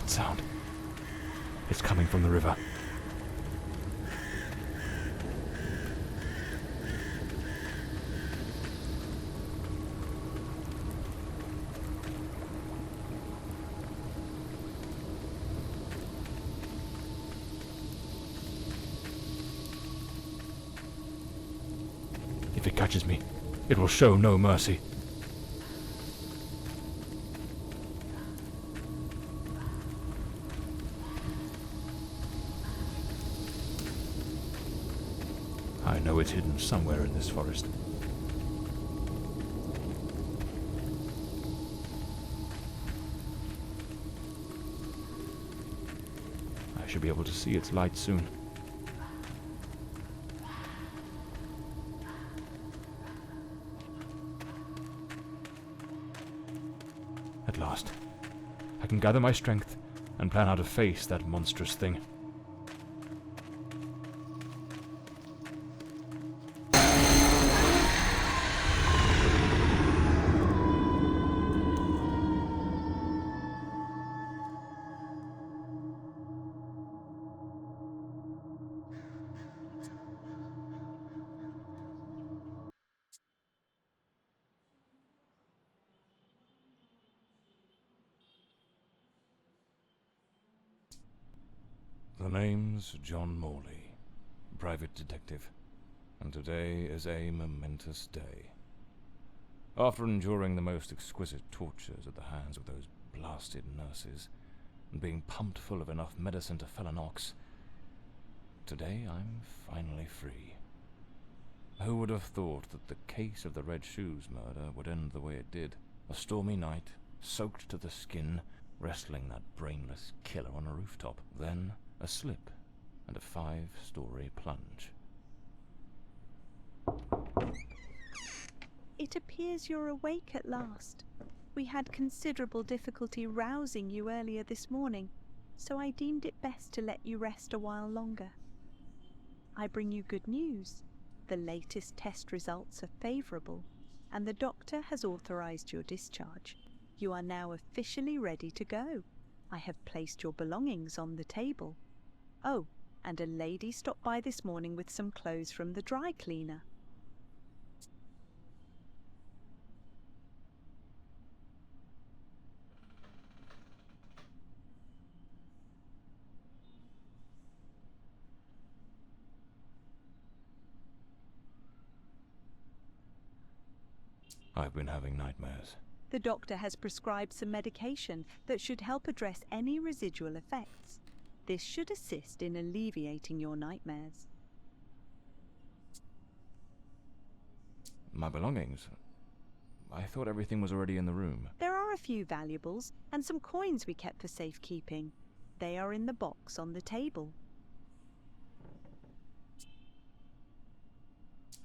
That sound. It's coming from the river. If it catches me, it will show no mercy. I know it's hidden somewhere in this forest. I should be able to see its light soon. At last, I can gather my strength and plan how to face that monstrous thing. The name's John Morley, private detective, and today is a momentous day. After enduring the most exquisite tortures at the hands of those blasted nurses, and being pumped full of enough medicine to fell an ox, today I'm finally free. Who would have thought that the case of the Red Shoes murder would end the way it did? A stormy night, soaked to the skin, wrestling that brainless killer on a rooftop. Then a slip and a 5-story plunge. It appears you're awake at last. We had considerable difficulty rousing you earlier this morning, so I deemed it best to let you rest a while longer. I bring you good news. The latest test results are favourable, and the doctor has authorised your discharge. You are now officially ready to go. I have placed your belongings on the table. Oh, and a lady stopped by this morning with some clothes from the dry cleaner. I've been having nightmares. The doctor has prescribed some medication that should help address any residual effects. This should assist in alleviating your nightmares. My belongings? I thought everything was already in the room. There are a few valuables and some coins we kept for safekeeping. They are in the box on the table.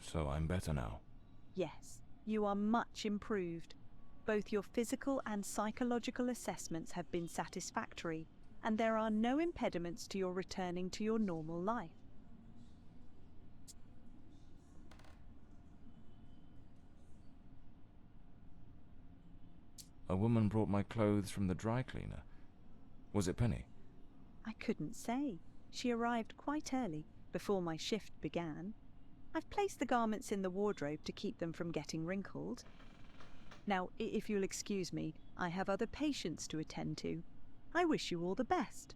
So I'm better now? Yes, you are much improved. Both your physical and psychological assessments have been satisfactory, and there are no impediments to your returning to your normal life. A woman brought my clothes from the dry cleaner. Was it Penny? I couldn't say. She arrived quite early, before my shift began. I've placed the garments in the wardrobe to keep them from getting wrinkled. Now, if you'll excuse me, I have other patients to attend to. I wish you all the best.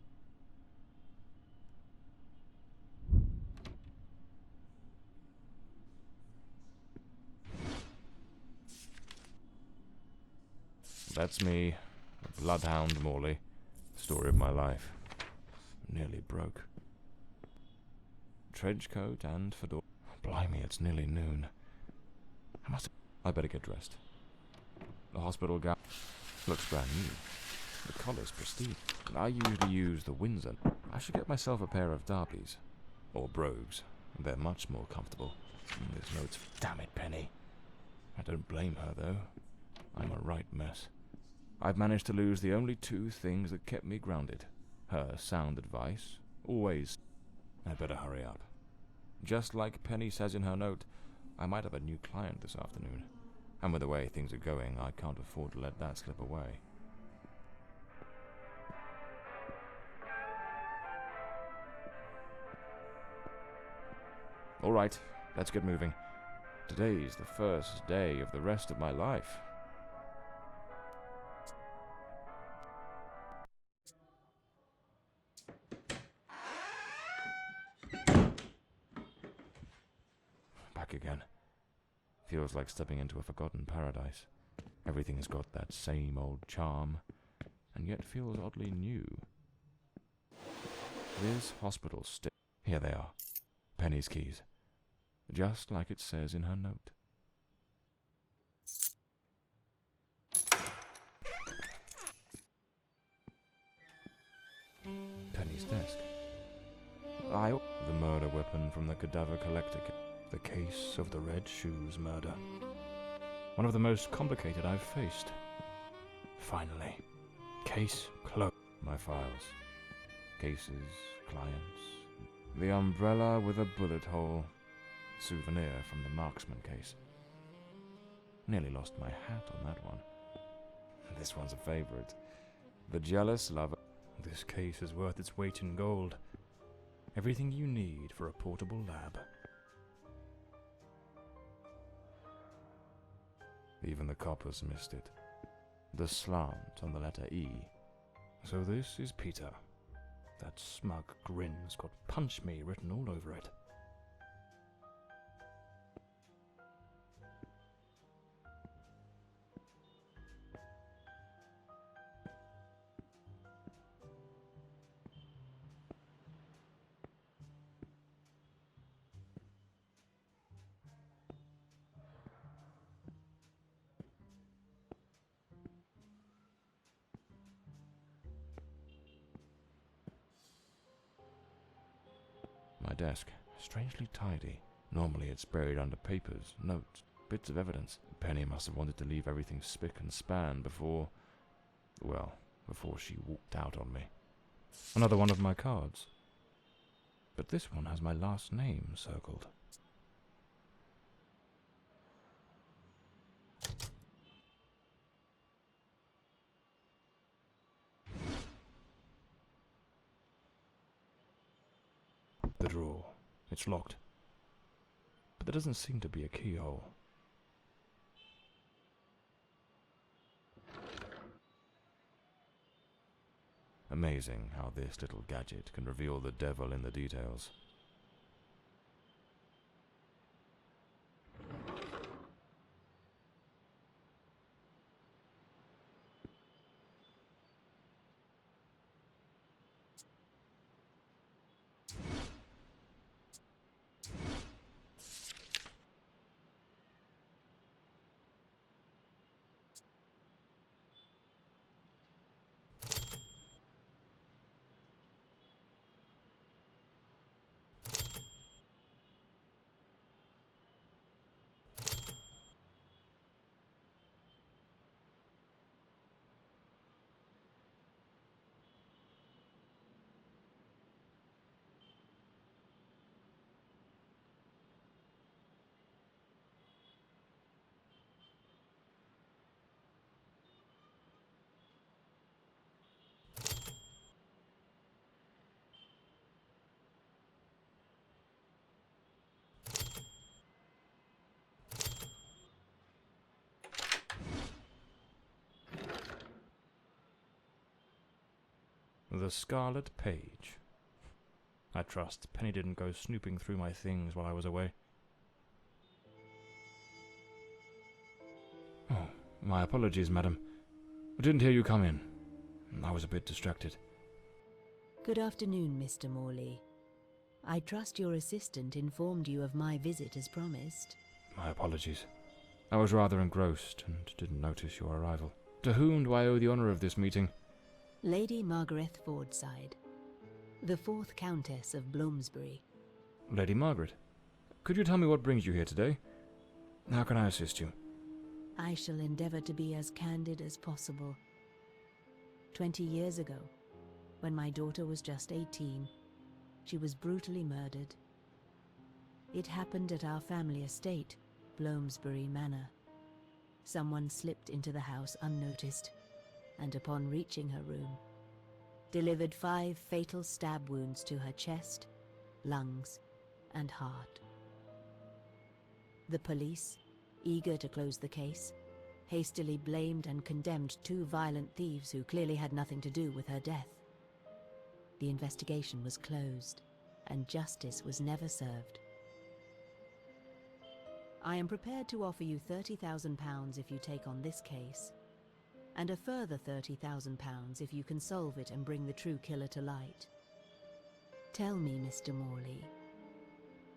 That's me, the Bloodhound Morley. Story of my life. Nearly broke. Trench coat and fedora. Blimey, it's nearly noon. I better get dressed. The hospital gown looks brand new. The collar's pristine. I usually use the Windsor. I should get myself a pair of Derbies. Or brogues. They're much more comfortable. There's notes. Damn it, Penny. I don't blame her, though. I'm a right mess. I've managed to lose the only two things that kept me grounded. Her sound advice. Always. I better hurry up. Just like Penny says in her note, I might have a new client this afternoon. And with the way things are going, I can't afford to let that slip away. All right, let's get moving. Today's the first day of the rest of my life. Back again. Feels like stepping into a forgotten paradise. Everything's got that same old charm, and yet feels oddly new. This hospital here they are. Penny's keys. Just like it says in her note. Penny's desk. The murder weapon from the cadaver collector. The case of the Red Shoes murder. One of the most complicated I've faced. Finally. Case closed. My files. Cases, clients. The umbrella with a bullet hole. Souvenir from the marksman case. Nearly lost my hat on that one. This one's a favorite. The jealous lover. This case is worth its weight in gold. Everything you need for a portable lab. Even the coppers missed it. The slant on the letter E. So this is Peter. That smug grin's got "Punch Me" written all over it. My desk, strangely tidy. Normally it's buried under papers, notes, bits of evidence. Penny must have wanted to leave everything spick and span before she walked out on me. Another one of my cards. But this one has my last name circled. The drawer. It's locked. But there doesn't seem to be a keyhole. Amazing how this little gadget can reveal the devil in the details. The Scarlet Page. I trust Penny didn't go snooping through my things while I was away. Oh, my apologies, madam. I didn't hear you come in. I was a bit distracted. Good afternoon, Mr. Morley. I trust your assistant informed you of my visit as promised. My apologies. I was rather engrossed and didn't notice your arrival. To whom do I owe the honor of this meeting? Lady Margaret Fordside, the 4th Countess of Bloomsbury. Lady Margaret, could you tell me what brings you here today? How can I assist you? I shall endeavor to be as candid as possible. 20 years ago, when my daughter was just 18, she was brutally murdered. It happened at our family estate, Bloomsbury Manor. Someone slipped into the house unnoticed, and upon reaching her room, delivered 5 fatal stab wounds to her chest, lungs, and heart. The police, eager to close the case, hastily blamed and condemned two violent thieves who clearly had nothing to do with her death. The investigation was closed, and justice was never served. I am prepared to offer you £30,000 if you take on this case, and a further £30,000 if you can solve it and bring the true killer to light. Tell me, Mr. Morley,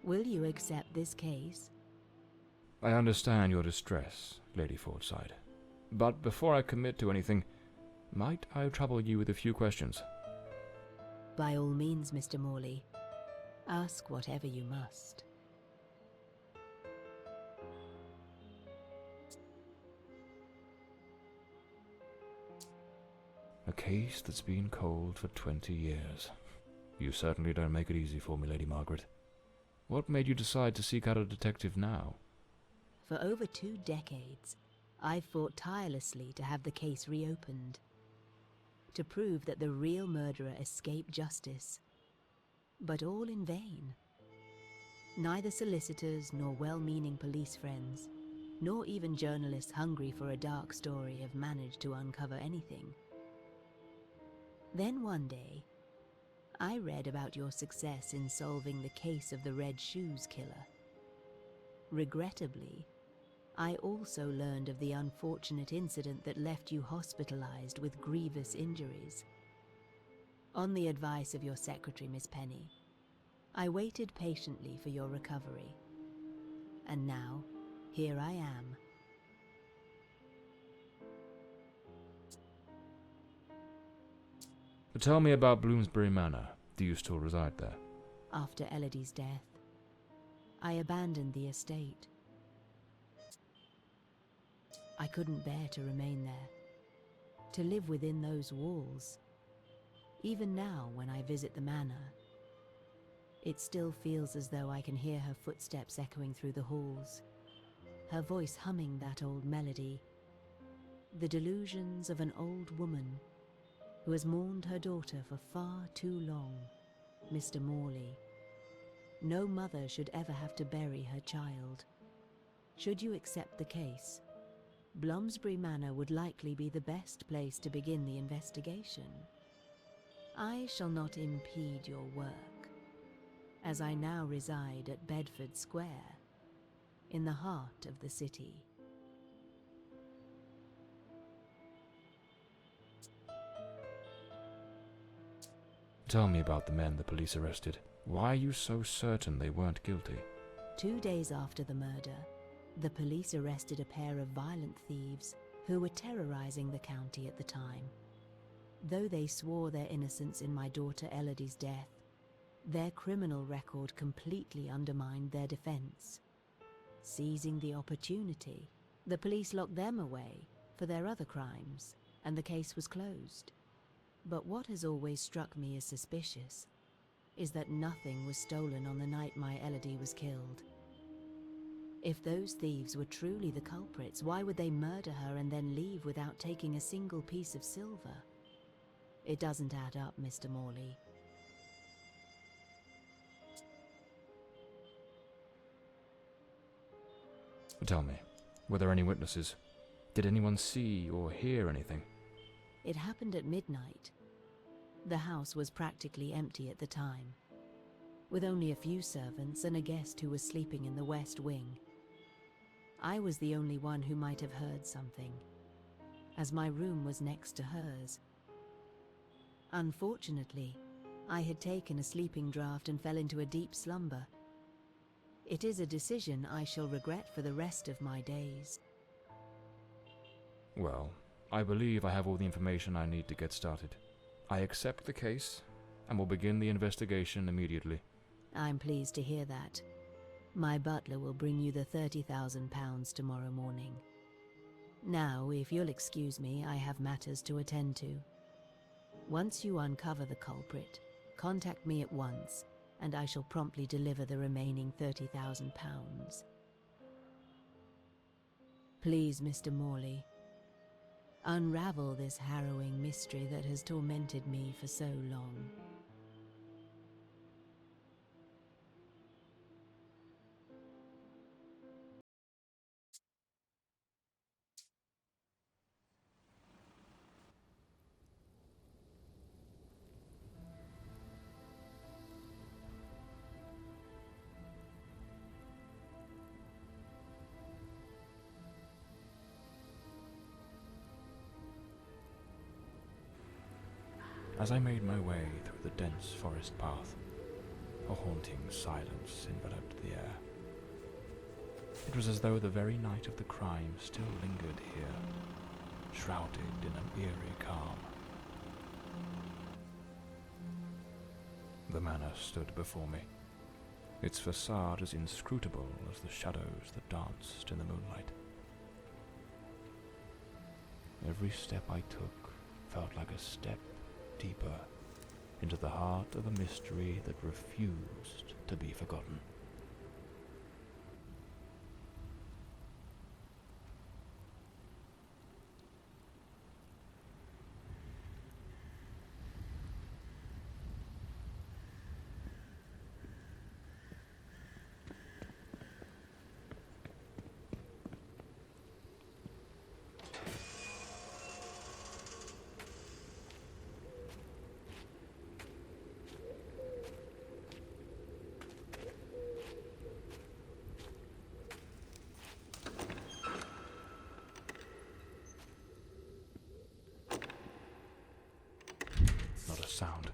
will you accept this case? I understand your distress, Lady Fordside. But before I commit to anything, might I trouble you with a few questions? By all means, Mr. Morley. Ask whatever you must. A case that's been cold for 20 years. You certainly don't make it easy for me, Lady Margaret. What made you decide to seek out a detective now? For over 2 decades, I've fought tirelessly to have the case reopened, to prove that the real murderer escaped justice. But all in vain. Neither solicitors nor well-meaning police friends, nor even journalists hungry for a dark story have managed to uncover anything. Then one day, I read about your success in solving the case of the Red Shoes killer. Regrettably, I also learned of the unfortunate incident that left you hospitalized with grievous injuries. On the advice of your secretary, Miss Penny, I waited patiently for your recovery. And now, here I am. But tell me about Bloomsbury Manor. Do you still reside there? After Elodie's death, I abandoned the estate. I couldn't bear to remain there, to live within those walls. Even now, when I visit the manor, it still feels as though I can hear her footsteps echoing through the halls, her voice humming that old melody, the delusions of an old woman who has mourned her daughter for far too long, Mr. Morley. No mother should ever have to bury her child. Should you accept the case, Bloomsbury Manor would likely be the best place to begin the investigation. I shall not impede your work, as I now reside at Bedford Square, in the heart of the city. Tell me about the men the police arrested. Why are you so certain they weren't guilty? 2 days after the murder, the police arrested a pair of violent thieves who were terrorizing the county at the time. Though they swore their innocence in my daughter Elodie's death, their criminal record completely undermined their defense. Seizing the opportunity, the police locked them away for their other crimes, and the case was closed. But what has always struck me as suspicious is that nothing was stolen on the night my Elodie was killed. If those thieves were truly the culprits, why would they murder her and then leave without taking a single piece of silver? It doesn't add up, Mr. Morley. Tell me, were there any witnesses? Did anyone see or hear anything? It happened at midnight. The house was practically empty at the time, with only a few servants and a guest who was sleeping in the west wing. I was the only one who might have heard something, as my room was next to hers. Unfortunately, I had taken a sleeping draught and fell into a deep slumber. It is a decision I shall regret for the rest of my days. Well, I believe I have all the information I need to get started. I accept the case, and will begin the investigation immediately. I'm pleased to hear that. My butler will bring you the £30,000 tomorrow morning. Now, if you'll excuse me, I have matters to attend to. Once you uncover the culprit, contact me at once, and I shall promptly deliver the remaining £30,000. Please, Mr. Morley, unravel this harrowing mystery that has tormented me for so long. As I made my way through the dense forest path, a haunting silence enveloped the air. It was as though the very night of the crime still lingered here, shrouded in an eerie calm. The manor stood before me, its facade as inscrutable as the shadows that danced in the moonlight. Every step I took felt like a step deeper into the heart of a mystery that refused to be forgotten. Not a sound.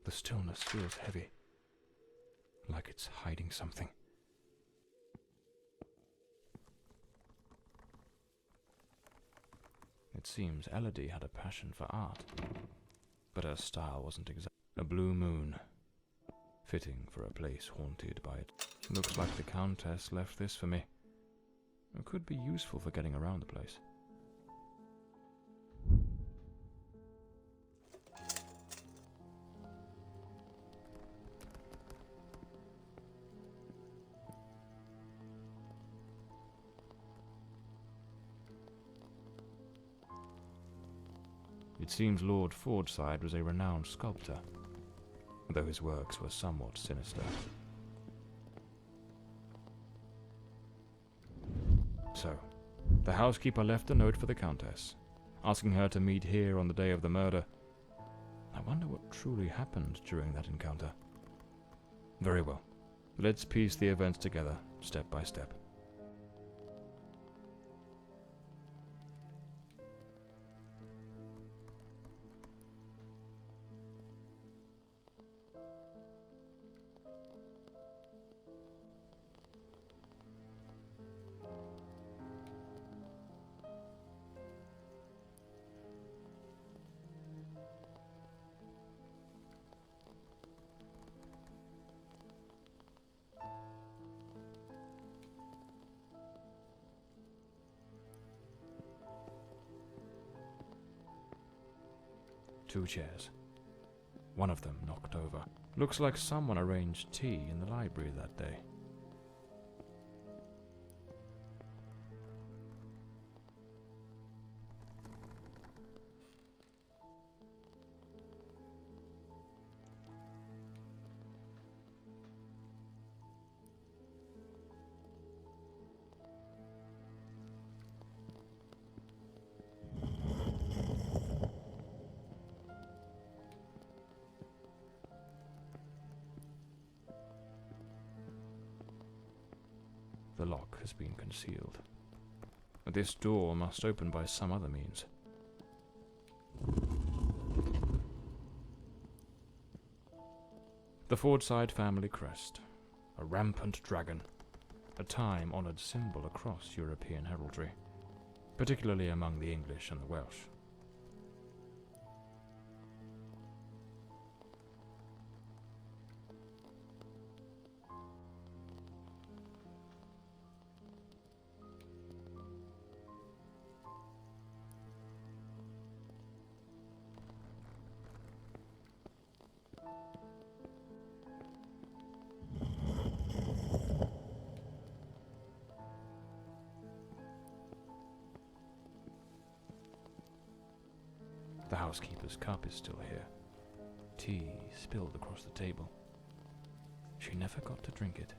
The stillness feels heavy, like it's hiding something. It seems Elodie had a passion for art, but her style wasn't exact. A blue moon, fitting for a place haunted by it. Looks like the Countess left this for me. It could be useful for getting around the place. It seems Lord Fordside was a renowned sculptor, though his works were somewhat sinister. So, the housekeeper left a note for the Countess, asking her to meet here on the day of the murder. I wonder what truly happened during that encounter. Very well. Let's piece the events together, step by step. Two chairs. One of them knocked over. Looks like someone arranged tea in the library that day. The lock has been concealed. This door must open by some other means. The Fordside family crest, a rampant dragon, a time-honoured symbol across European heraldry, particularly among the English and the Welsh. The housekeeper's cup is still here. Tea spilled across the table. She never got to drink it.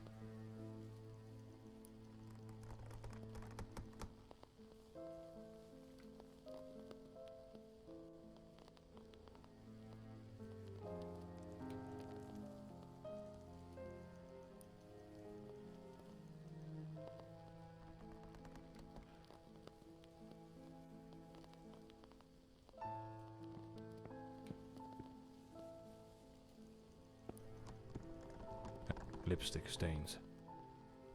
lipstick stains.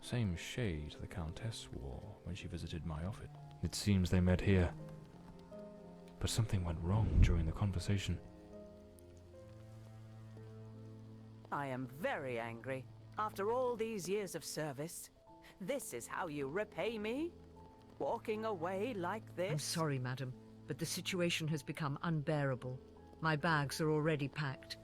Same shade the Countess wore when she visited my office. It seems they met here. But something went wrong during the conversation. I am very angry. After all these years of service, this is how you repay me? Walking away like this? I'm sorry, madam, but the situation has become unbearable. My bags are already packed.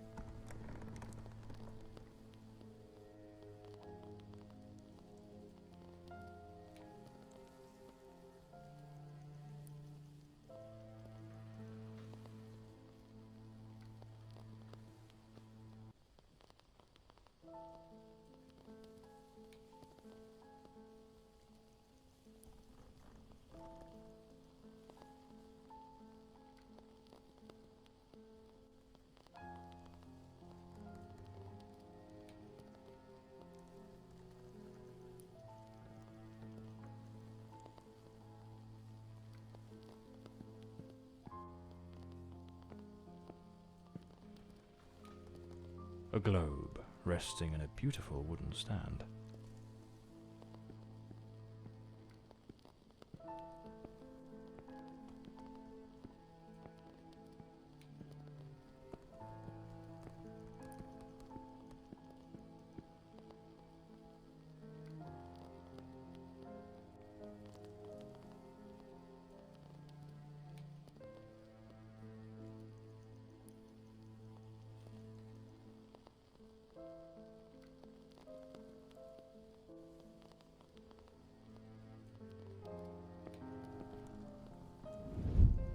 A globe resting in a beautiful wooden stand.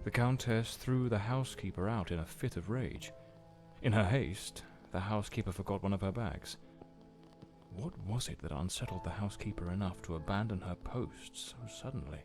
The Countess threw the housekeeper out in a fit of rage. In her haste, the housekeeper forgot one of her bags. What was it that unsettled the housekeeper enough to abandon her post so suddenly?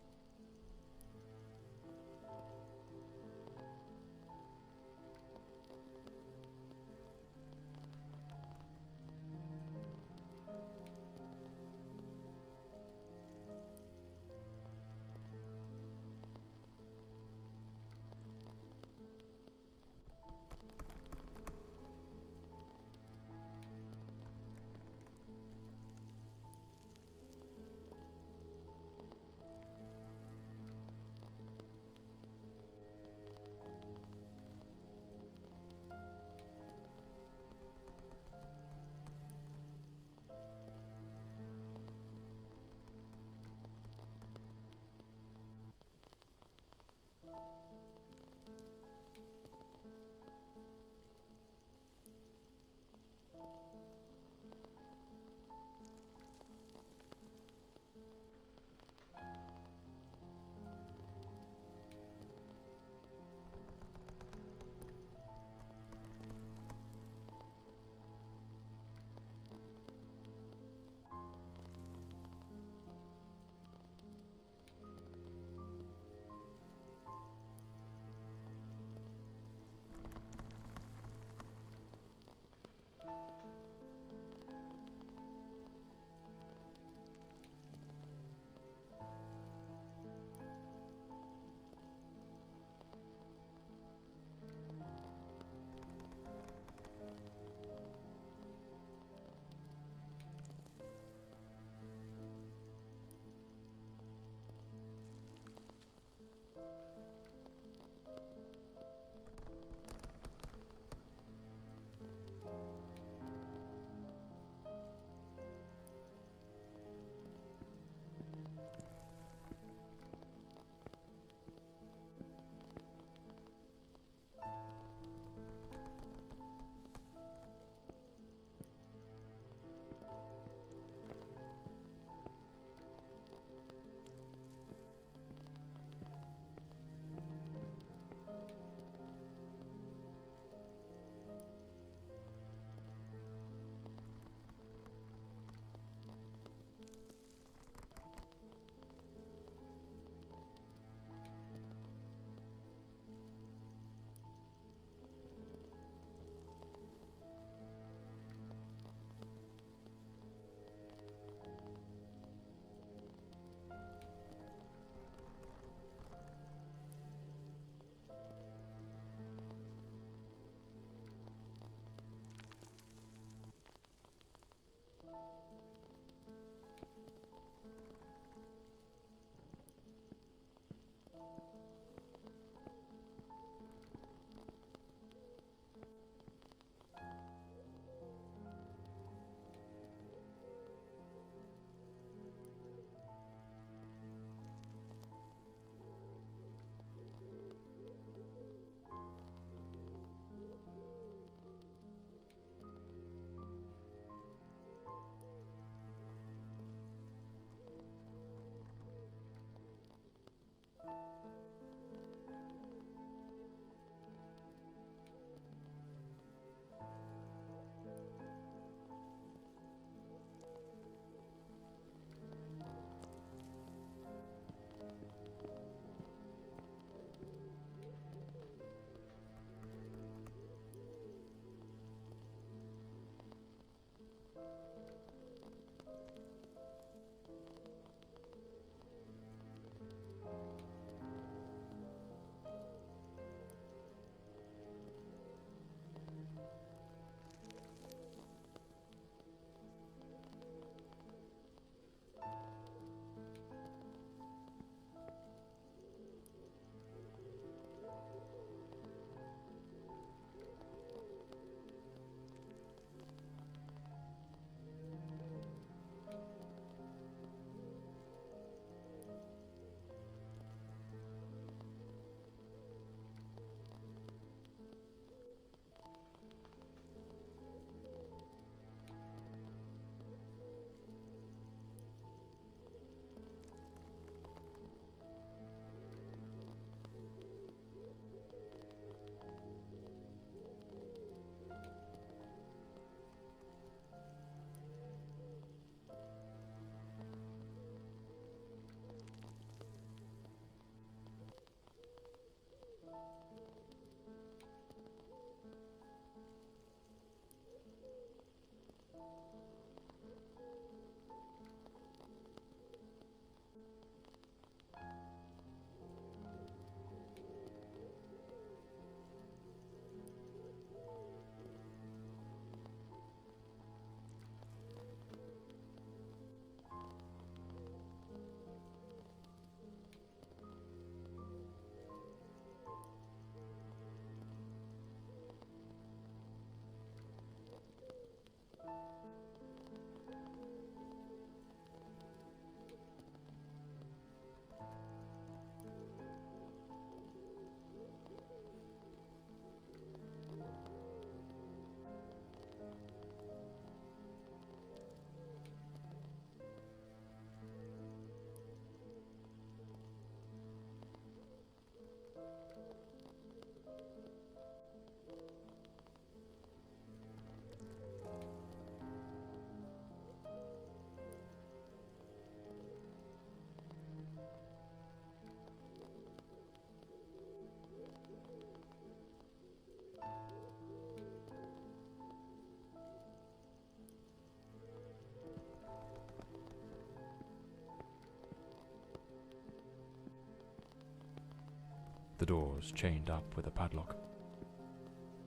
The door's chained up with a padlock.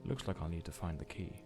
Looks like I'll need to find the key.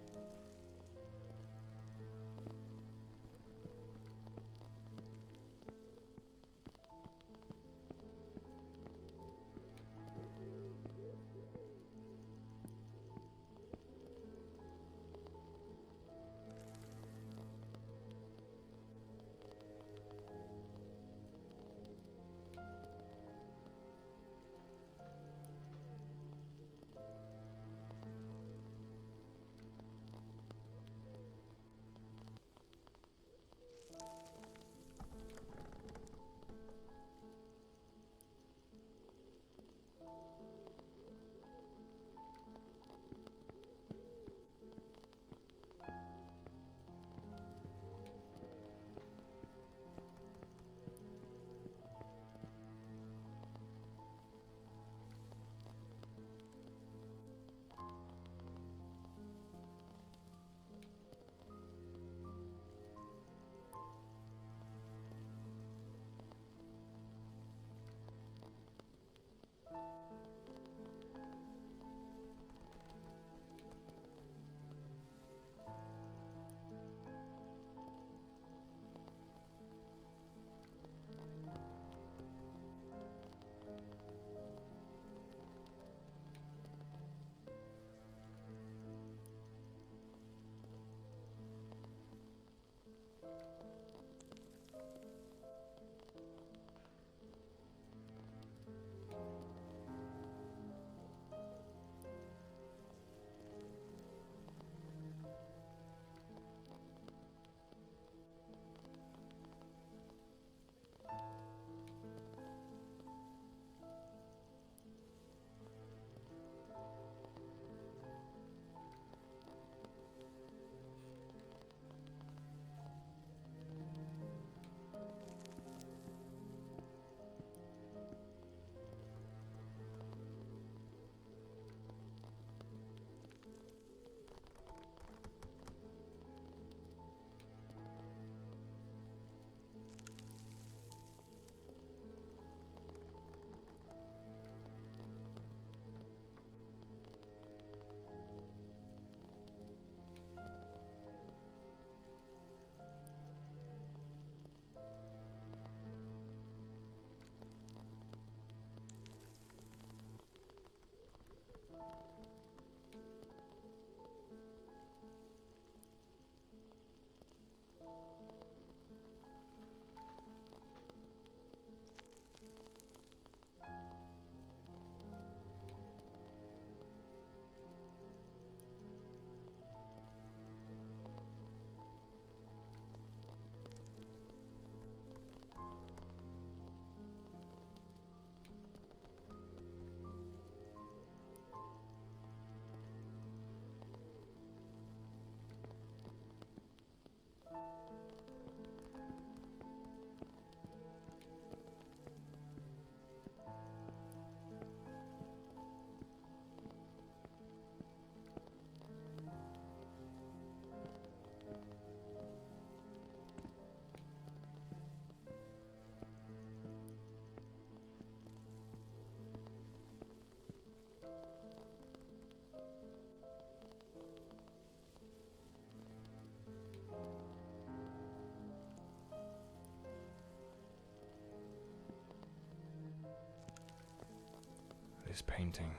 This painting,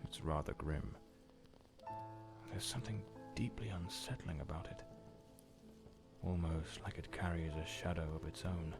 it's rather grim. There's something deeply unsettling about it. Almost like it carries a shadow of its own.